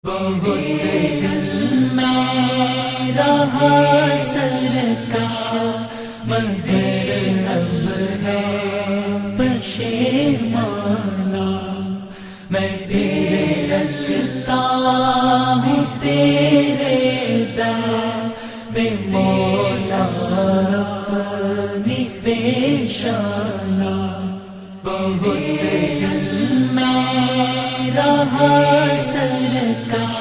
بہت دل میں رہا سرکش مگر اب ہے پشیمانہ، میں تیرے رکھتا ہوں تیرے در پہ مولا اپنی پیشانہ۔ بہت دل میں رہا سرکش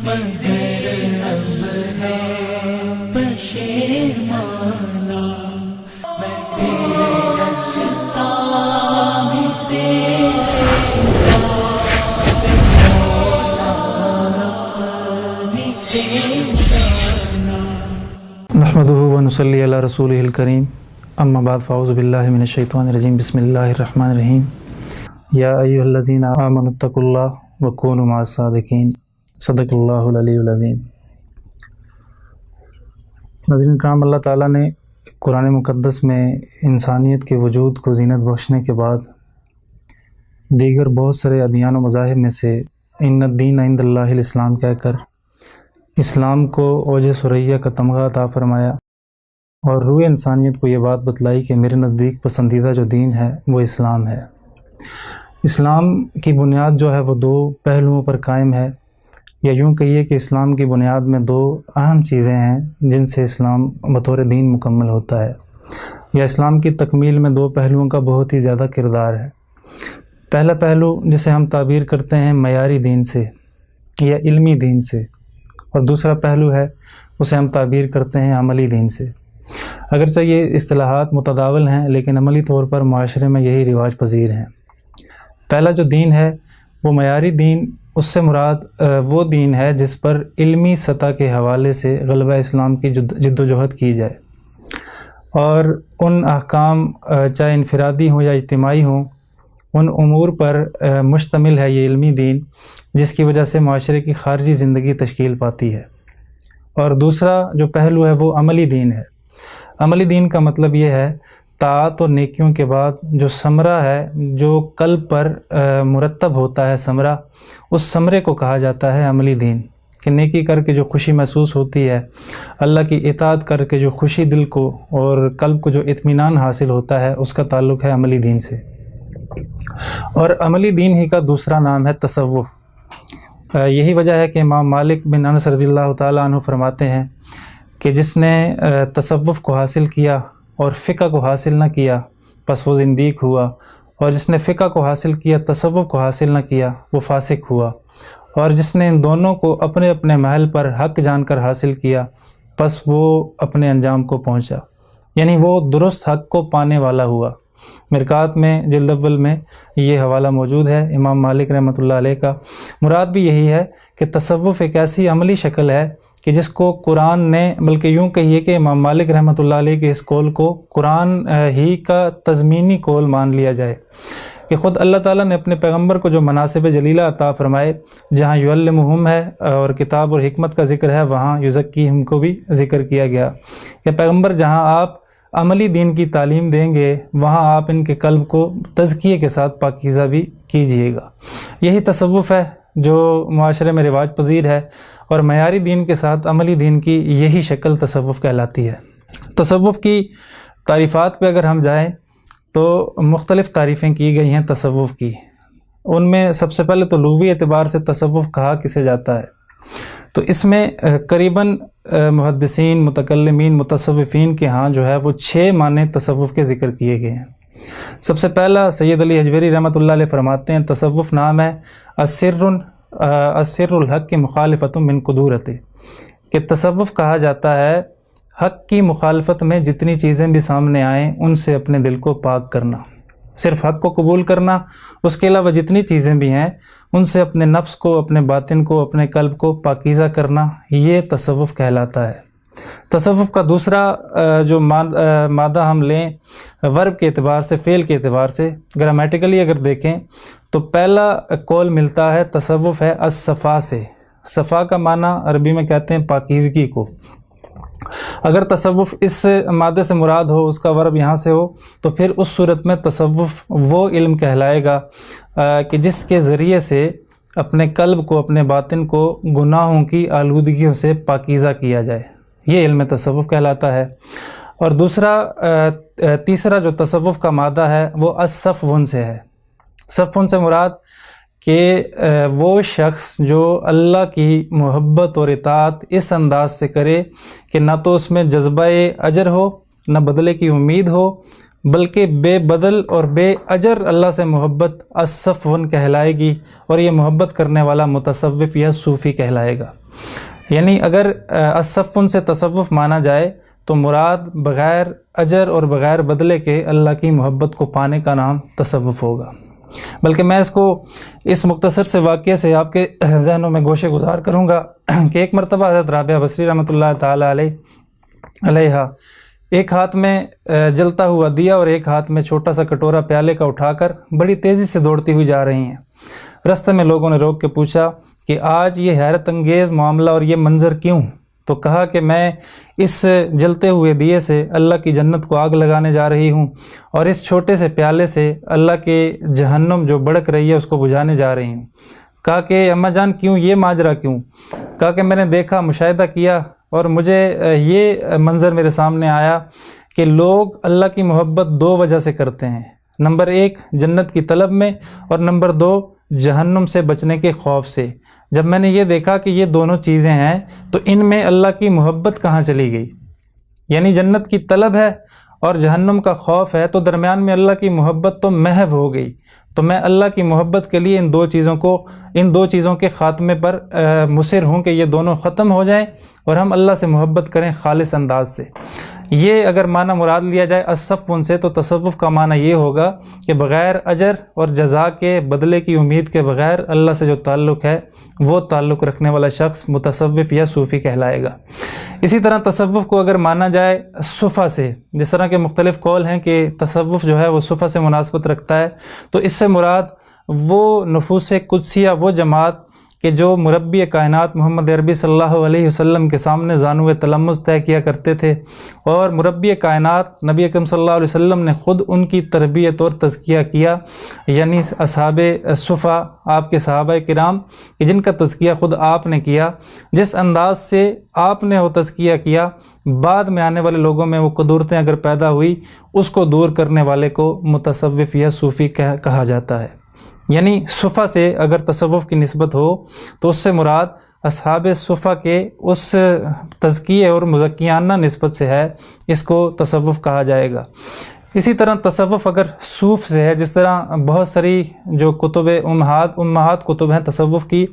مگر اب ہے پشیمانہ، میں تیرے رکھتا ہوں تیرے در مولا اپنی پیشانہ۔ نحمده ونصلی علی رسولہ الکریم، اما بعد فاعوذ باللہ من الشیطان الرجیم، بسم اللہ الرحمن الرحیم۔ یا ایھا الذین آمنوا اتقوا اللہ وکونوا مع الصادقین، صدق اللہ العلی العظیم۔ ناظرین کرام، اللہ تعالیٰ نے قرآن مقدس میں انسانیت کے وجود کو زینت بخشنے کے بعد دیگر بہت سارے ادیان و مذاہب میں سے ان الدین عند اللہ الاسلام کہہ کر اسلام کو اوج ثریا کا تمغہ عطا فرمایا، اور روح انسانیت کو یہ بات بتلائی کہ میرے نزدیک پسندیدہ جو دین ہے وہ اسلام ہے۔ اسلام کی بنیاد جو ہے وہ دو پہلوؤں پر قائم ہے، یا یوں کہیے کہ اسلام کی بنیاد میں دو اہم چیزیں ہیں جن سے اسلام بطور دین مکمل ہوتا ہے، یا اسلام کی تکمیل میں دو پہلوؤں کا بہت ہی زیادہ کردار ہے۔ پہلا پہلو جسے ہم تعبیر کرتے ہیں معیاری دین سے یا علمی دین سے، اور دوسرا پہلو ہے اسے ہم تعبیر کرتے ہیں عملی دین سے۔ اگرچہ یہ اصطلاحات متداول ہیں لیکن عملی طور پر معاشرے میں یہی رواج پذیر ہیں۔ پہلا جو دین ہے وہ معیاری دین، اس سے مراد وہ دین ہے جس پر علمی سطح کے حوالے سے غلبہ اسلام کی جد و جہد کی جائے، اور ان احکام چاہے انفرادی ہوں یا اجتماعی ہوں، ان امور پر مشتمل ہے یہ علمی دین جس کی وجہ سے معاشرے کی خارجی زندگی تشکیل پاتی ہے۔ اور دوسرا جو پہلو ہے وہ عملی دین ہے۔ عملی دین کا مطلب یہ ہے طاعت اور نیکیوں کے بعد جو ثمرہ ہے، جو قلب پر مرتب ہوتا ہے ثمرہ، اس ثمرے کو کہا جاتا ہے عملی دین۔ کہ نیکی کر کے جو خوشی محسوس ہوتی ہے، اللہ کی اطاعت کر کے جو خوشی دل کو اور قلب کو جو اطمینان حاصل ہوتا ہے، اس کا تعلق ہے عملی دین سے۔ اور عملی دین ہی کا دوسرا نام ہے تصوف۔ یہی وجہ ہے کہ امام مالک بن انس رضی اللہ تعالیٰ عنہ فرماتے ہیں کہ جس نے تصوف کو حاصل کیا اور فقہ کو حاصل نہ کیا پس وہ زندیق ہوا، اور جس نے فقہ کو حاصل کیا تصوف کو حاصل نہ کیا وہ فاسق ہوا، اور جس نے ان دونوں کو اپنے اپنے محل پر حق جان کر حاصل کیا پس وہ اپنے انجام کو پہنچا، یعنی وہ درست حق کو پانے والا ہوا۔ مرقات میں جلد اول میں یہ حوالہ موجود ہے امام مالک رحمۃ اللہ علیہ کا۔ مراد بھی یہی ہے کہ تصوف ایک ایسی عملی شکل ہے کہ جس کو قرآن نے، بلکہ یوں کہیے کہ امام مالک رحمۃ اللہ علیہ کے اس قول کو قرآن ہی کا تضمینی قول مان لیا جائے کہ خود اللہ تعالیٰ نے اپنے پیغمبر کو جو مناصب جلیلہ عطا فرمائے، جہاں یعلمہم ہے اور کتاب اور حکمت کا ذکر ہے، وہاں یزکیہم کو بھی ذکر کیا گیا کہ پیغمبر جہاں آپ عملی دین کی تعلیم دیں گے وہاں آپ ان کے قلب کو تزکیے کے ساتھ پاکیزہ بھی کیجیے گا۔ یہی تصوف ہے جو معاشرے میں رواج پذیر ہے، اور معیاری دین کے ساتھ عملی دین کی یہی شکل تصوف کہلاتی ہے۔ تصوف کی تعریفات پہ اگر ہم جائیں تو مختلف تعریفیں کی گئی ہیں تصوف کی۔ ان میں سب سے پہلے تو لغوی اعتبار سے تصوف کہا کسے جاتا ہے، تو اس میں قریباً محدثین، متکلمین، متصوفین کے ہاں جو ہے وہ 6 معنی تصوف کے ذکر کیے گئے ہیں۔ سب سے پہلا سید علی حجویری رحمۃ اللہ علیہ فرماتے ہیں تصوف نام ہے السر الحق کی مخالفت من قدورت، کہ تصوف کہا جاتا ہے حق کی مخالفت میں جتنی چیزیں بھی سامنے آئیں ان سے اپنے دل کو پاک کرنا، صرف حق کو قبول کرنا، اس کے علاوہ جتنی چیزیں بھی ہیں ان سے اپنے نفس کو، اپنے باطن کو، اپنے قلب کو پاکیزہ کرنا، یہ تصوف کہلاتا ہے۔ تصوف کا دوسرا جو مادہ ہم لیں ورب کے اعتبار سے، فعل کے اعتبار سے، گرامیٹیکلی اگر دیکھیں تو پہلا قول ملتا ہے تصوف ہے الصفا سے۔ صفا کا معنی عربی میں کہتے ہیں پاکیزگی کو۔ اگر تصوف اس مادے سے مراد ہو، اس کا ورب یہاں سے ہو، تو پھر اس صورت میں تصوف وہ علم کہلائے گا کہ جس کے ذریعے سے اپنے قلب کو، اپنے باطن کو گناہوں کی آلودگیوں سے پاکیزہ کیا جائے، یہ علم تصوف کہلاتا ہے۔ اور تیسرا جو تصوف کا مادہ ہے وہ الصفون سے ہے۔ صفون سے مراد کہ وہ شخص جو اللہ کی محبت اور اطاعت اس انداز سے کرے کہ نہ تو اس میں جذبہ اجر ہو، نہ بدلے کی امید ہو، بلکہ بے بدل اور بے اجر اللہ سے محبت الصفون کہلائے گی، اور یہ محبت کرنے والا متصوف یا صوفی کہلائے گا۔ یعنی اگر الصفون سے تصوف مانا جائے تو مراد بغیر اجر اور بغیر بدلے کے اللہ کی محبت کو پانے کا نام تصوف ہوگا۔ بلکہ میں اس کو اس مختصر سے واقعے سے آپ کے ذہنوں میں گوشے گزار کروں گا کہ ایک مرتبہ حضرت رابعہ بصری رحمۃ اللہ تعالیٰ علیہ ایک ہاتھ میں جلتا ہوا دیا اور ایک ہاتھ میں چھوٹا سا کٹورا پیالے کا اٹھا کر بڑی تیزی سے دوڑتی ہوئی جا رہی ہیں۔ رستے میں لوگوں نے روک کے پوچھا کہ آج یہ حیرت انگیز معاملہ اور یہ منظر کیوں؟ تو کہا کہ میں اس جلتے ہوئے دیے سے اللہ کی جنت کو آگ لگانے جا رہی ہوں، اور اس چھوٹے سے پیالے سے اللہ کے جہنم جو بڑک رہی ہے اس کو بجھانے جا رہی ہوں۔ کہا کہ اماں جان کیوں، یہ ماجرا کیوں؟ کہا کہ میں نے دیکھا، مشاہدہ کیا، اور مجھے یہ منظر میرے سامنے آیا کہ لوگ اللہ کی محبت دو وجہ سے کرتے ہیں، نمبر ایک جنت کی طلب میں، اور نمبر دو جہنم سے بچنے کے خوف سے۔ جب میں نے یہ دیکھا کہ یہ دونوں چیزیں ہیں تو ان میں اللہ کی محبت کہاں چلی گئی؟ یعنی جنت کی طلب ہے اور جہنم کا خوف ہے، تو درمیان میں اللہ کی محبت تو محو ہو گئی۔ تو میں اللہ کی محبت کے لیے ان دو چیزوں کے خاتمے پر مصر ہوں کہ یہ دونوں ختم ہو جائیں اور ہم اللہ سے محبت کریں خالص انداز سے۔ یہ اگر معنی مراد لیا جائے الصفون سے تو تصوف کا معنی یہ ہوگا کہ بغیر اجر اور جزا کے، بدلے کی امید کے بغیر اللہ سے جو تعلق ہے وہ تعلق رکھنے والا شخص متصوف یا صوفی کہلائے گا۔ اسی طرح تصوف کو اگر مانا جائے صفا سے، جس طرح کے مختلف قول ہیں کہ تصوف جو ہے وہ صفا سے مناسبت رکھتا ہے، تو اس سے مراد وہ نفوس قدسیہ، وہ جماعت کہ جو مربی کائنات محمد عربی صلی اللہ علیہ وسلم کے سامنے زانو تلمذ طے کیا کرتے تھے، اور مربی کائنات نبی اکرم صلی اللہ علیہ وسلم نے خود ان کی تربیت اور تزکیہ کیا، یعنی اصحاب صفا، آپ کے صحابہ کرام کہ جن کا تزکیہ خود آپ نے کیا، جس انداز سے آپ نے وہ تزکیہ کیا، بعد میں آنے والے لوگوں میں وہ قدورتیں اگر پیدا ہوئی، اس کو دور کرنے والے کو متصوف یا صوفی کہا جاتا ہے۔ یعنی صفا سے اگر تصوف کی نسبت ہو تو اس سے مراد اصحاب صفا کے اس تزکیے اور مزکیانہ نسبت سے ہے، اس کو تصوف کہا جائے گا۔ اسی طرح تصوف اگر صوف سے ہے، جس طرح بہت ساری جو کتب امہات کتب ہیں تصوف کی،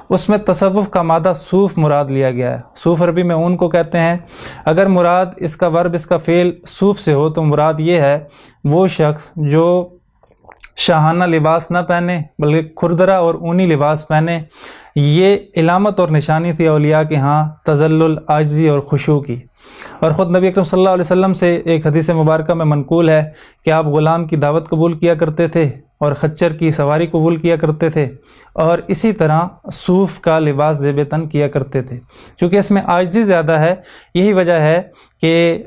اس میں تصوف کا مادہ صوف مراد لیا گیا ہے۔ صوف عربی میں اون کو کہتے ہیں۔ اگر مراد اس کا ورب، اس کا فعل صوف سے ہو تو مراد یہ ہے وہ شخص جو شاہانہ لباس نہ پہنے بلکہ کھردرا اور اونی لباس پہنے۔ یہ علامت اور نشانی تھی اولیاء کے ہاں تذلل، عاجزی اور خشوع کی۔ اور خود نبی اکرم صلی اللہ علیہ وسلم سے ایک حدیث مبارکہ میں منقول ہے کہ آپ غلام کی دعوت قبول کیا کرتے تھے اور خچر کی سواری قبول کیا کرتے تھے، اور اسی طرح صوف کا لباس زیب تن کیا کرتے تھے۔ چونکہ اس میں عاجزی زیادہ ہے، یہی وجہ ہے کہ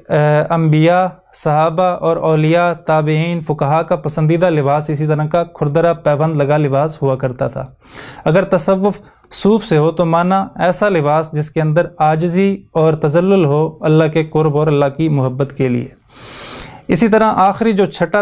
انبیاء، صحابہ اور اولیاء، تابعین، فقہاء کا پسندیدہ لباس اسی طرح کا کھردرا پیبند لگا لباس ہوا کرتا تھا۔ اگر تصوف صوف سے ہو تو معنی ایسا لباس جس کے اندر عاجزی اور تذلل ہو اللہ کے قرب اور اللہ کی محبت کے لیے۔ اسی طرح آخری جو چھٹا